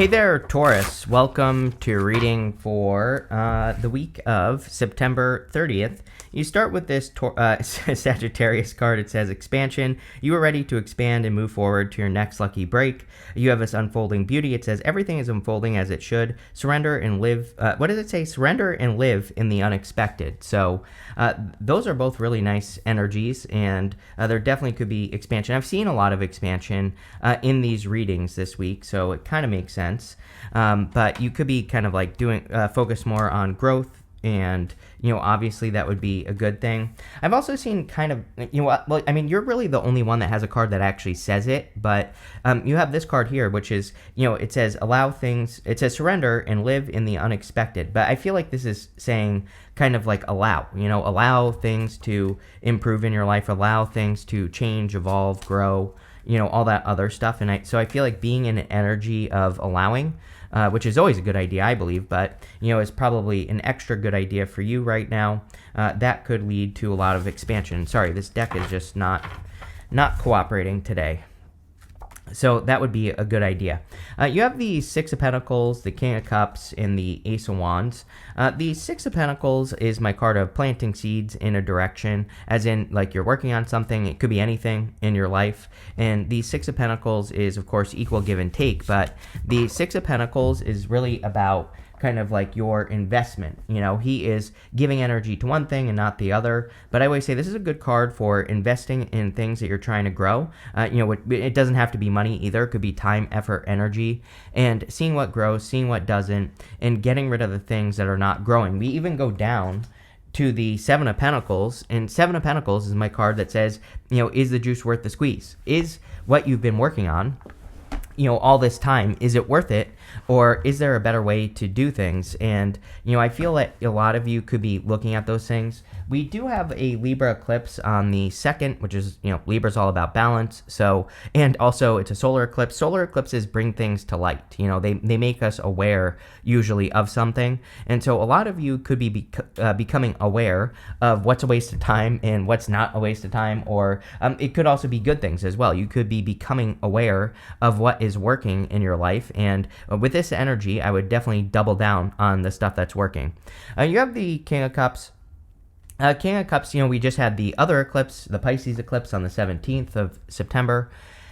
Hey there, Taurus. Welcome to your reading for the week of September 30th. You start with this Sagittarius card. It says expansion. You are ready to expand and move forward to your next lucky break. You have this unfolding beauty. It says everything is unfolding as it should. Surrender and live. What does it say? Surrender and live in the unexpected. So those are both really nice energies, and there definitely could be expansion. I've seen a lot of expansion in these readings this week, so it kind of makes sense. But you could be kind of like doing focus more on growth, and obviously that would be a good thing. I've also seen kind of, well, I mean, you're really the only one that has a card that actually says it, but you have this card here, which is, it says allow things, it says surrender and live in the unexpected. But I feel like this is saying kind of like allow things to improve in your life, allow things to change, evolve, grow, all that other stuff. And so I feel like being in an energy of allowing, which is always a good idea, I believe, but, is probably an extra good idea for you right now. That could lead to a lot of expansion. Sorry, this deck is just not cooperating today. So that would be a good idea. You have the Six of Pentacles, the King of Cups, and the Ace of Wands. The Six of Pentacles is my card of planting seeds in a direction, as in, like, you're working on something. It could be anything in your life. And the Six of Pentacles is, of course, equal give and take. But the Six of Pentacles is really about kind of like your investment. He is giving energy to one thing and not the other. But I always say this is a good card for investing in things that you're trying to grow. It doesn't have to be money either. It could be time, effort, energy, and seeing what grows, seeing what doesn't, and getting rid of the things that are not growing. We even go down to the Seven of Pentacles, and Seven of Pentacles is my card that says, is the juice worth the squeeze? Is what you've been working on, all this time, is it worth it? Or is there a better way to do things? And, I feel that a lot of you could be looking at those things. We do have a Libra eclipse on the 2nd, which is, Libra's all about balance. So, and also it's a solar eclipse. Solar eclipses bring things to light. They make us aware usually of something. And so a lot of you could be becoming aware of what's a waste of time and what's not a waste of time. Or it could also be good things as well. You could be becoming aware of what is working in your life. And with this energy, I would definitely double down on the stuff that's working. You have the King of Cups. King of Cups, we just had the other eclipse, the Pisces eclipse on the 17th of September.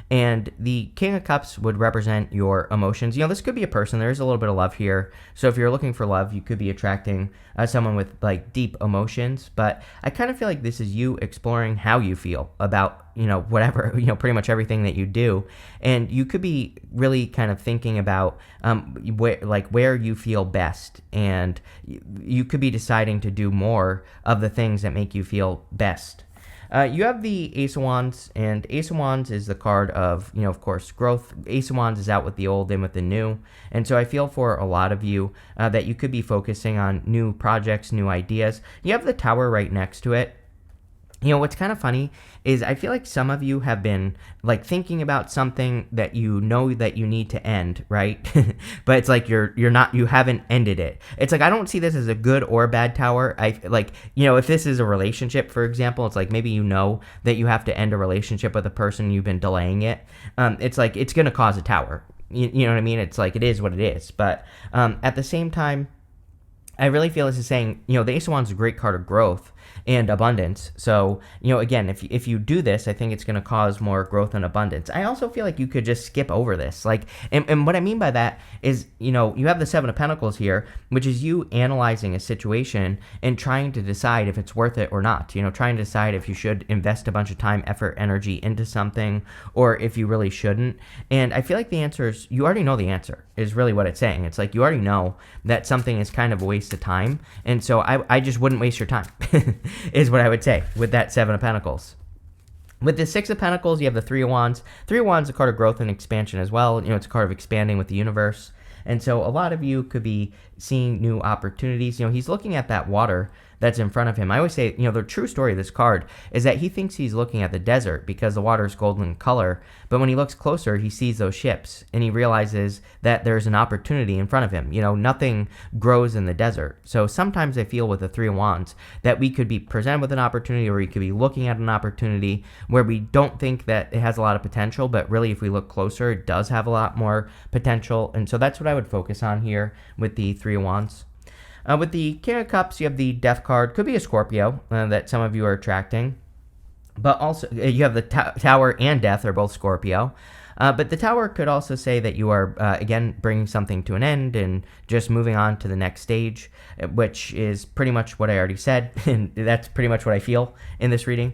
And the King of Cups would represent your emotions. This could be a person. There's a little bit of love here. So if you're looking for love, you could be attracting someone with like deep emotions. But I kind of feel like this is you exploring how you feel about, whatever, pretty much everything that you do. And you could be really kind of thinking about where you feel best. And you could be deciding to do more of the things that make you feel best. You have the Ace of Wands, and Ace of Wands is the card of, of course, growth. Ace of Wands is out with the old, in with the new. And so I feel for a lot of you that you could be focusing on new projects, new ideas. You have the Tower right next to it. What's kind of funny is I feel like some of you have been like thinking about something that that you need to end, right? But it's like you haven't ended it. It's like I don't see this as a good or bad tower. If this is a relationship, for example, it's like maybe that you have to end a relationship with a person, you've been delaying it. It's like it's going to cause a tower. You know what I mean? It's like it is what it is. But at the same time, I really feel this is saying, the Ace of Wands is a great card of growth and abundance. So, again, if you do this, I think it's going to cause more growth and abundance. I also feel like you could just skip over this. And what I mean by that is, you have the Seven of Pentacles here, which is you analyzing a situation and trying to decide if it's worth it or not. Trying to decide if you should invest a bunch of time, effort, energy into something, or if you really shouldn't. And I feel like the answer is, you already know the answer, is really what it's saying. It's like you already know that something is kind of a waste of time. And so I just wouldn't waste your time. Is what I would say with that Seven of Pentacles. With the Six of Pentacles, you have the Three of Wands. Three of Wands is a card of growth and expansion as well. It's a card of expanding with the universe. And so a lot of you could be seeing new opportunities. He's looking at that water that's in front of him. I always say, the true story of this card is that he thinks he's looking at the desert because the water is golden color, but when he looks closer, he sees those ships, and he realizes that there's an opportunity in front of him. Nothing grows in the desert. So sometimes I feel with the Three of Wands that we could be presented with an opportunity, or we could be looking at an opportunity where we don't think that it has a lot of potential, but really if we look closer, it does have a lot more potential. And so that's what I would focus on here with the Three of Wands. With the King of Cups, you have the Death card. Could be a Scorpio that some of you are attracting. But also, you have the Tower and Death are both Scorpio. But the Tower could also say that you are, again, bringing something to an end and just moving on to the next stage, which is pretty much what I already said. And that's pretty much what I feel in this reading.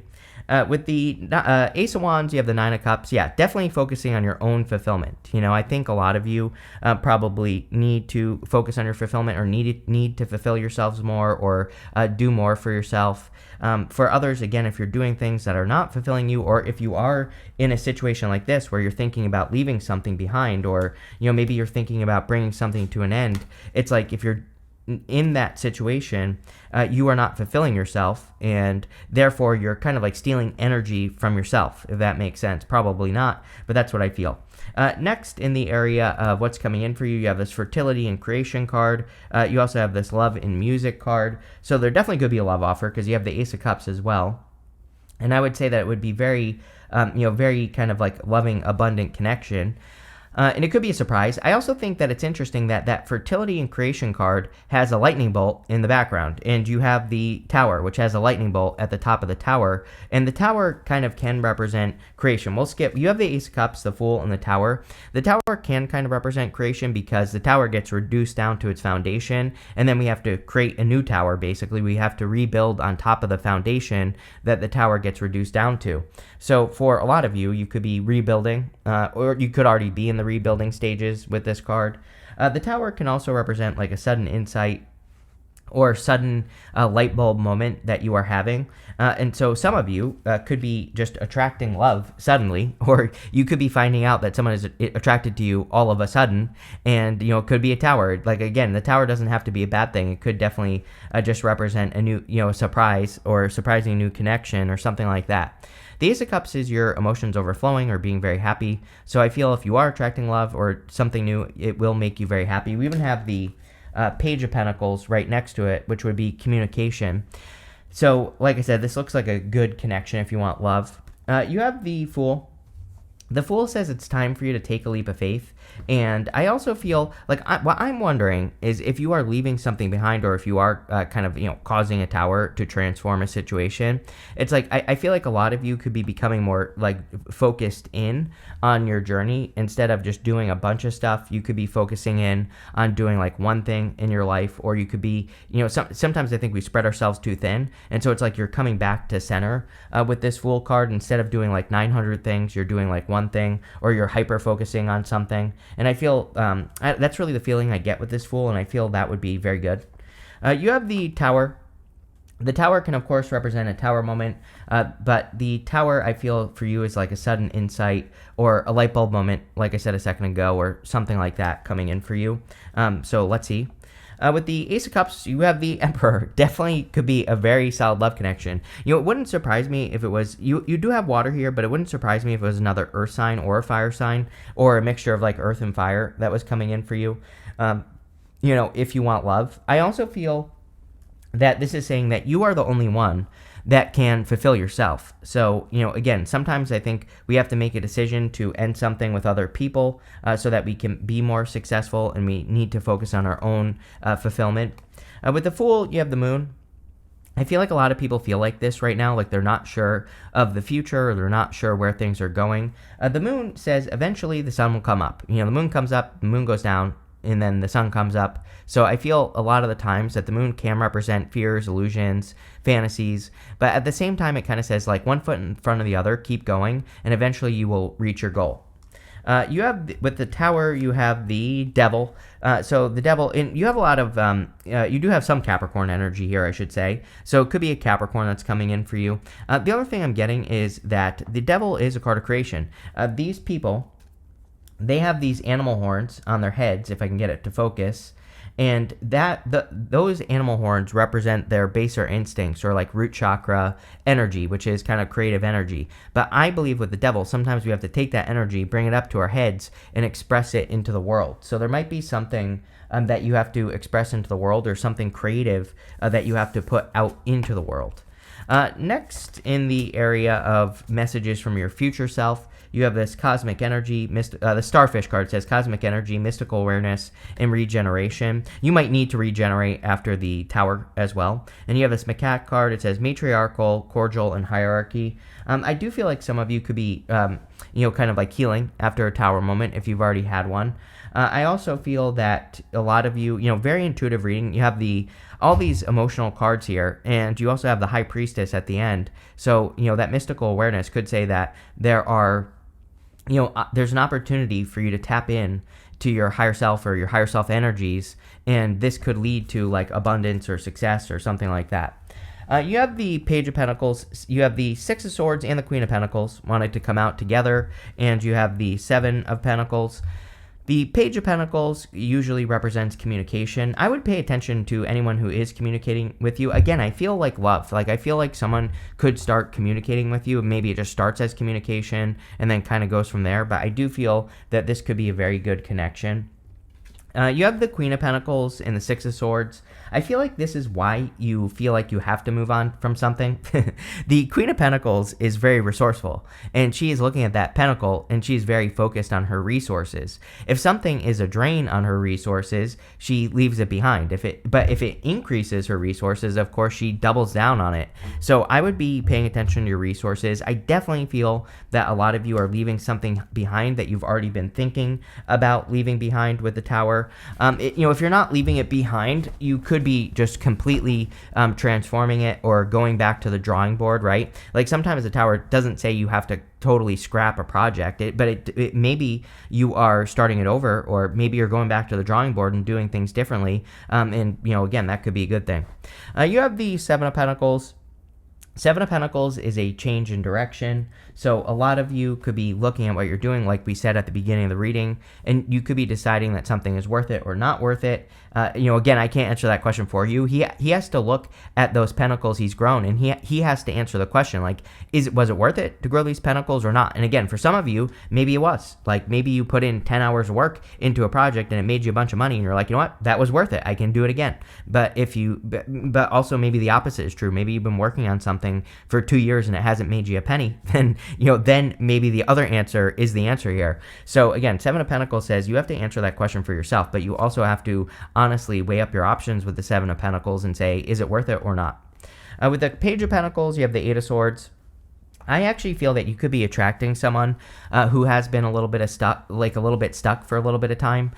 With the Ace of Wands, you have the Nine of Cups. Yeah, definitely focusing on your own fulfillment. I think a lot of you probably need to focus on your fulfillment, or need to fulfill yourselves more, or do more for yourself. For others, again, if you're doing things that are not fulfilling you, or if you are in a situation like this where you're thinking about leaving something behind, or maybe you're thinking about bringing something to an end, it's like if you're in that situation, you are not fulfilling yourself, and therefore you're kind of like stealing energy from yourself, if that makes sense. Probably not, but that's what I feel. Next, in the area of what's coming in for you, you have this Fertility and Creation card. You also have this Love and Music card. So there definitely could be a love offer, because you have the Ace of Cups as well. And I would say that it would be very, very kind of like loving, abundant connection. And it could be a surprise. I also think that it's interesting that Fertility and Creation card has a lightning bolt in the background, and you have the Tower, which has a lightning bolt at the top of the Tower, and the Tower kind of can represent creation. We'll skip. You have the Ace of Cups, the Fool, and the Tower. The Tower can kind of represent creation because the Tower gets reduced down to its foundation, and then we have to create a new tower, basically. We have to rebuild on top of the foundation that the Tower gets reduced down to. So for a lot of you, you could be rebuilding, or you could already be in the rebuilding stages with this card. The Tower can also represent like a sudden insight or sudden light bulb moment that you are having. And so some of you could be just attracting love suddenly, or you could be finding out that someone is attracted to you all of a sudden, and it could be a Tower. Like, again, the Tower doesn't have to be a bad thing. It could definitely just represent a new, a surprise, or a surprising new connection, or something like that. The Ace of Cups is your emotions overflowing or being very happy. So I feel if you are attracting love or something new, it will make you very happy. We even have the Page of Pentacles right next to it, which would be communication. So, like I said, this looks like a good connection if you want love. You have the Fool. The Fool says it's time for you to take a leap of faith. And I also feel like what I'm wondering is if you are leaving something behind, or if you are kind of, causing a Tower to transform a situation. It's like I feel like a lot of you could be becoming more like focused in on your journey instead of just doing a bunch of stuff. You could be focusing in on doing like one thing in your life, or you could be, sometimes I think we spread ourselves too thin. And so it's like you're coming back to center with this Fool card. Instead of doing like 900 things, you're doing like one thing, or you're hyper focusing on something. And I feel that's really the feeling I get with this Fool, and I feel that would be very good. You have the Tower. The Tower can, of course, represent a Tower moment, but the Tower, I feel, for you is like a sudden insight or a light bulb moment, like I said a second ago, or something like that coming in for you. So let's see. With the Ace of Cups, you have the Emperor. Definitely could be a very solid love connection. It wouldn't surprise me if it was, you do have water here, but it wouldn't surprise me if it was another earth sign or a fire sign, or a mixture of like earth and fire that was coming in for you, if you want love. I also feel that this is saying that you are the only one that can fulfill yourself. So, again, sometimes I think we have to make a decision to end something with other people so that we can be more successful, and we need to focus on our own fulfillment. With the Fool, you have the Moon. I feel like a lot of people feel like this right now, like they're not sure of the future, or they're not sure where things are going. The Moon says eventually the sun will come up. The Moon comes up, the Moon goes down, and then the sun comes up. So I feel a lot of the times that the Moon can represent fears, illusions, fantasies, but at the same time it kind of says like one foot in front of the other, keep going, and eventually you will reach your goal. You have, with the Tower, you have the Devil. So the Devil, and you have a lot of, you do have some Capricorn energy here, I should say. So it could be a Capricorn that's coming in for you. The other thing I'm getting is that the Devil is a card of creation. These people, they have these animal horns on their heads, if I can get it to focus. And those animal horns represent their baser instincts, or like root chakra energy, which is kind of creative energy. But I believe with the devil, sometimes we have to take that energy, bring it up to our heads, and express it into the world. So there might be something that you have to express into the world, or something creative that you have to put out into the world. Next, in the area of messages from your future self, you have this cosmic energy. The starfish card says cosmic energy, mystical awareness, and regeneration. You might need to regenerate after the tower as well. And you have this macaque card. It says matriarchal, cordial, and hierarchy. I do feel like some of you could be, kind of like healing after a tower moment if you've already had one. I also feel that a lot of you, very intuitive reading. You have all these emotional cards here, and you also have the High Priestess at the end. So, that mystical awareness could say that there's an opportunity for you to tap in to your higher self or your higher self energies, and this could lead to like abundance or success or something like that. You have the Page of Pentacles, you have the Six of Swords and the Queen of Pentacles wanted to come out together, and you have the Seven of Pentacles. The Page of Pentacles usually represents communication. I would pay attention to anyone who is communicating with you. Again, I feel like love. Like, I feel like someone could start communicating with you. Maybe it just starts as communication and then kind of goes from there. But I do feel that this could be a very good connection. You have the Queen of Pentacles and the Six of Swords. I feel like this is why you feel like you have to move on from something. The Queen of Pentacles is very resourceful, and she is looking at that pentacle, and she's very focused on her resources. If something is a drain on her resources, she leaves it behind. But if it increases her resources, of course, she doubles down on it. So I would be paying attention to your resources. I definitely feel that a lot of you are leaving something behind that you've already been thinking about leaving behind with the Tower. If you're not leaving it behind, you could be just completely transforming it or going back to the drawing board, right? Like, sometimes the Tower doesn't say you have to totally scrap a project, but maybe you are starting it over, or maybe you're going back to the drawing board and doing things differently. Again, that could be a good thing. You have the Seven of Pentacles. Seven of Pentacles is a change in direction. So a lot of you could be looking at what you're doing, like we said at the beginning of the reading, and you could be deciding that something is worth it or not worth it. Again, I can't answer that question for you. He has to look at those pentacles he's grown, and he has to answer the question, like, was it worth it to grow these pentacles or not? And again, for some of you, maybe it was. Like, maybe you put in 10 hours of work into a project and it made you a bunch of money, and you're like, you know what, that was worth it. I can do it again. But also maybe the opposite is true. Maybe you've been working on something for 2 years and it hasn't made you a penny. Then maybe the other answer is the answer here. So again, Seven of Pentacles says you have to answer that question for yourself, but you also have to honestly weigh up your options with the Seven of Pentacles and say, is it worth it or not? With the Page of Pentacles, you have the Eight of Swords. I actually feel that you could be attracting someone who has been a little bit stuck for a little bit of time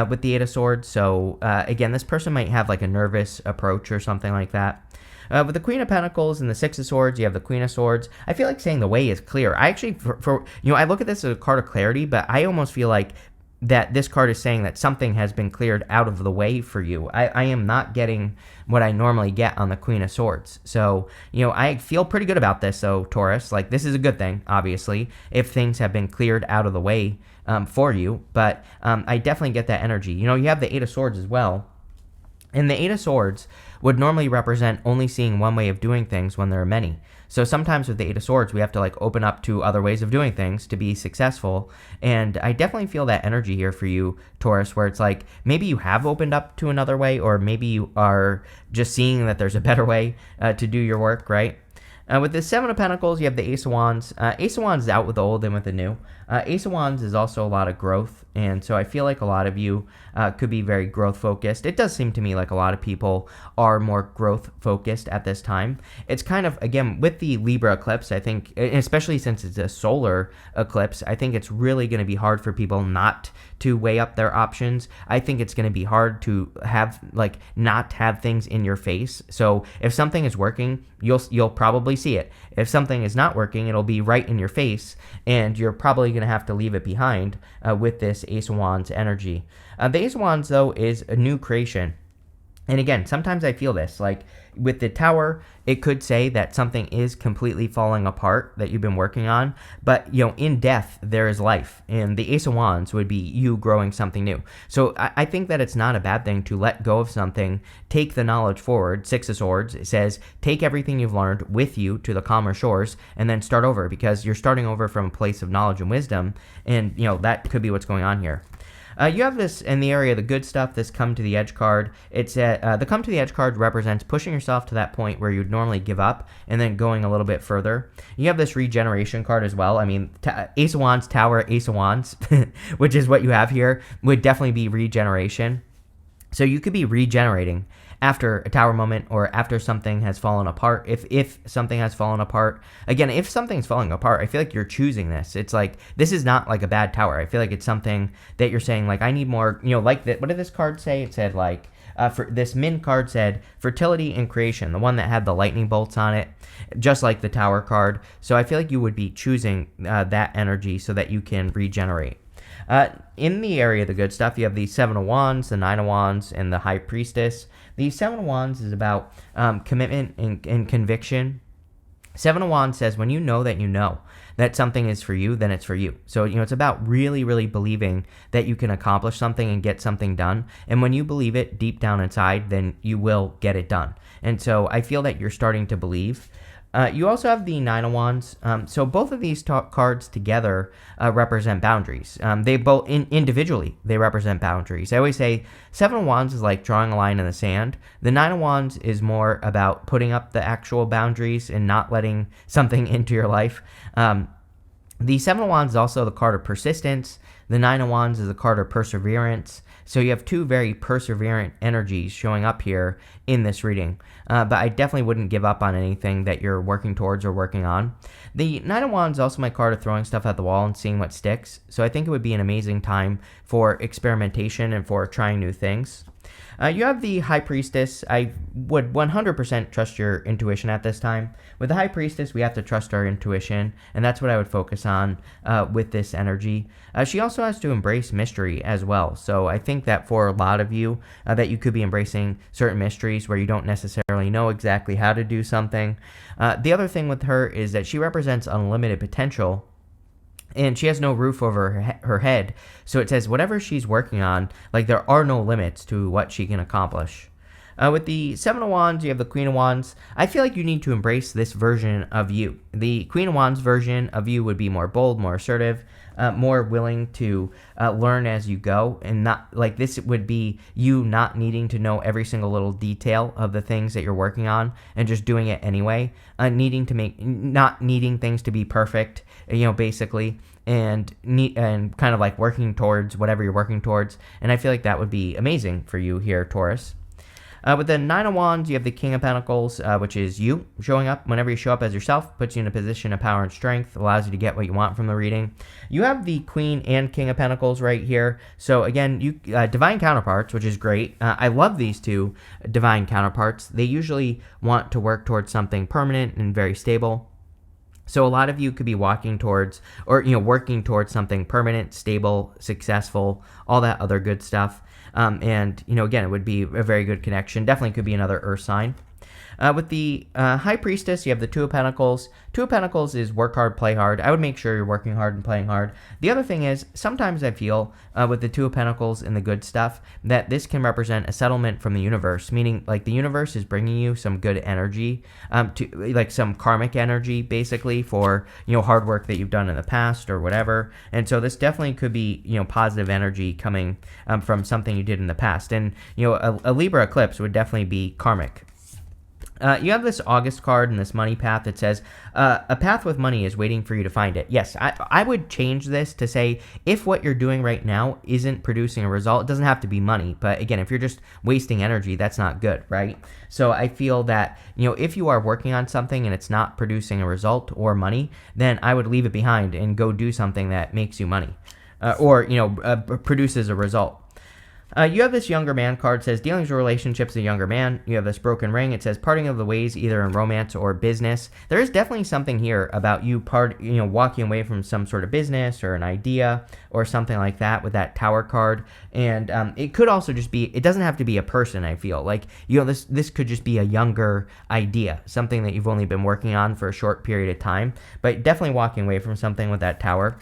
with the Eight of Swords. So again, this person might have like a nervous approach or something like that. With the Queen of Pentacles and the Six of Swords, you have the Queen of Swords. I feel like saying the way is clear. I actually, I look at this as a card of clarity, but I almost feel like that this card is saying that something has been cleared out of the way for you. I am not getting what I normally get on the Queen of Swords. So, I feel pretty good about this, though, Taurus. Like, this is a good thing, obviously, if things have been cleared out of the way for you. But I definitely get that energy. You have the Eight of Swords as well. And the Eight of Swords would normally represent only seeing one way of doing things when there are many. So sometimes with the Eight of Swords, we have to like open up to other ways of doing things to be successful. And I definitely feel that energy here for you, Taurus, where it's like maybe you have opened up to another way, or maybe you are just seeing that there's a better way to do your work, right? With the Seven of Pentacles, you have the Ace of Wands. Ace of Wands is out with the old and with the new. Ace of Wands is also a lot of growth, and so I feel like a lot of you could be very growth-focused. It does seem to me like a lot of people are more growth-focused at this time. It's kind of, again, with the Libra eclipse, I think, especially since it's a solar eclipse, I think it's really going to be hard for people not to weigh up their options. I think it's going to be hard to not have things in your face. So if something is working, you'll probably see it. If something is not working, it'll be right in your face, and you're probably going to have to leave it behind with this Ace of Wands energy. The Ace of Wands, though, is a new creation. And again, sometimes I feel this, like with the tower, it could say that something is completely falling apart that you've been working on, but in death there is life, and the Ace of Wands would be you growing something new. So I think that it's not a bad thing to let go of something, take the knowledge forward. Six of Swords, it says take everything you've learned with you to the calmer shores, and then start over, because you're starting over from a place of knowledge and wisdom, and that could be what's going on here. You have this in the area of the good stuff, this Come to the Edge card. It's the Come to the Edge card represents pushing yourself to that point where you'd normally give up and then going a little bit further. You have this Regeneration card as well. I mean, Ace of Wands, Tower, Ace of Wands, which is what you have here, would definitely be regeneration. So you could be regenerating after a tower moment, or after something has fallen apart. If something has fallen apart, again, if something's falling apart, I feel like you're choosing this. It's like, this is not like a bad tower. I feel like it's something that you're saying, like, I need more, like that. What did this card say? It said, like, for this Min card said fertility and creation, the one that had the lightning bolts on it, just like the tower card. So I feel like you would be choosing that energy so that you can regenerate. In the area of the good stuff, you have the Seven of Wands, the Nine of Wands, and the High Priestess. The Seven of Wands is about commitment and conviction. Seven of Wands says when you know that something is for you, then it's for you. So, it's about really, really believing that you can accomplish something and get something done. And when you believe it deep down inside, then you will get it done. And so I feel that you're starting to believe. You also have the Nine of Wands. So both of these cards together represent boundaries. They both individually they represent boundaries. I always say Seven of Wands is like drawing a line in the sand. The Nine of Wands is more about putting up the actual boundaries and not letting something into your life. The Seven of Wands is also the card of persistence. The Nine of Wands is the card of perseverance. So you have two very perseverant energies showing up here in this reading. But I definitely wouldn't give up on anything that you're working towards or working on. The Nine of Wands is also my card of throwing stuff at the wall and seeing what sticks. So I think it would be an amazing time for experimentation and for trying new things. You have the High Priestess. I would 100% trust your intuition at this time. With the High Priestess, we have to trust our intuition, and that's what I would focus on with this energy. She also has to embrace mystery as well. So I think that for a lot of you, that you could be embracing certain mysteries where you don't necessarily know exactly how to do something. The other thing with her is that she represents unlimited potential, and she has no roof over her head. So it says whatever she's working on, like, there are no limits to what she can accomplish. With the Seven of Wands, you have the Queen of Wands. I feel like you need to embrace this version of you. The Queen of Wands version of you would be more bold, more assertive, more willing to learn as you go, and not like this would be you not needing to know every single little detail of the things that you're working on and just doing it anyway, not needing things to be perfect, basically, and kind of like working towards whatever you're working towards. And I feel like that would be amazing for you here, Taurus. With the Nine of Wands, you have the King of Pentacles, which is you showing up. Whenever you show up as yourself, puts you in a position of power and strength, allows you to get what you want from the reading. You have the Queen and King of Pentacles right here. So again, you divine counterparts, which is great. I love these two divine counterparts. They usually want to work towards something permanent and very stable. So a lot of you could be walking towards, or working towards something permanent, stable, successful, all that other good stuff. And again, it would be a very good connection. Definitely could be another Earth sign. With the High Priestess, you have the Two of Pentacles. Two of Pentacles is work hard, play hard. I would make sure you're working hard and playing hard. The other thing is, sometimes I feel with the Two of Pentacles and the good stuff, that this can represent a settlement from the universe, meaning like the universe is bringing you some good energy, to like some karmic energy, basically, for hard work that you've done in the past or whatever. And so this definitely could be positive energy coming from something you did in the past. And a Libra eclipse would definitely be karmic. You have this August card and this money path that says, a path with money is waiting for you to find it. Yes, I would change this to say, if what you're doing right now isn't producing a result, it doesn't have to be money. But again, if you're just wasting energy, that's not good, right? So I feel that, if you are working on something and it's not producing a result or money, then I would leave it behind and go do something that makes you money, or produces a result. You have this younger man card, says dealings or relationships, a younger man. You have this broken ring. It says parting of the ways, either in romance or business. There is definitely something here about you walking away from some sort of business or an idea or something like that with that tower card. And it could also just be, it doesn't have to be a person, I feel. Like, this could just be a younger idea, something that you've only been working on for a short period of time. But definitely walking away from something with that tower.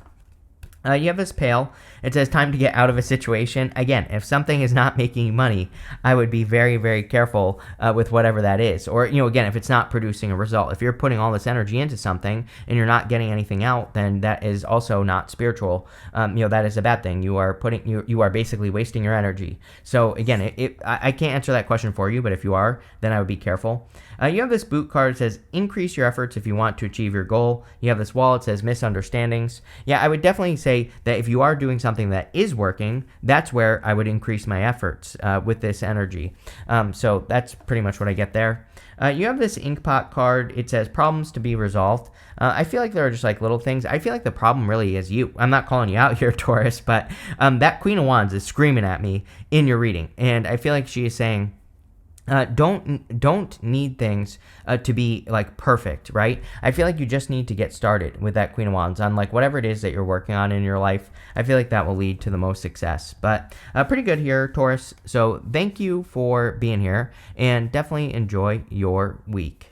You have this pail. It says time to get out of a situation. Again, if something is not making you money, I would be very, very careful with whatever that is. Or, again, if it's not producing a result. If you're putting all this energy into something and you're not getting anything out, then that is also not spiritual. That is a bad thing. You are basically wasting your energy. So again, I can't answer that question for you, but if you are, then I would be careful. You have this boot card that says increase your efforts if you want to achieve your goal. You have this wall that says misunderstandings. Yeah, I would definitely say that if you are doing something that is working, that's where I would increase my efforts with this energy. So that's pretty much what I get there. You have this Inkpot card. It says problems to be resolved. I feel like there are just like little things. I feel like the problem really is you. I'm not calling you out here, Taurus, but that Queen of Wands is screaming at me in your reading. And I feel like she is saying, don't need things to be like perfect, right? I feel like you just need to get started with that Queen of Wands on like whatever it is that you're working on in your life. I feel like that will lead to the most success. But pretty good here, Taurus. So thank you for being here and definitely enjoy your week.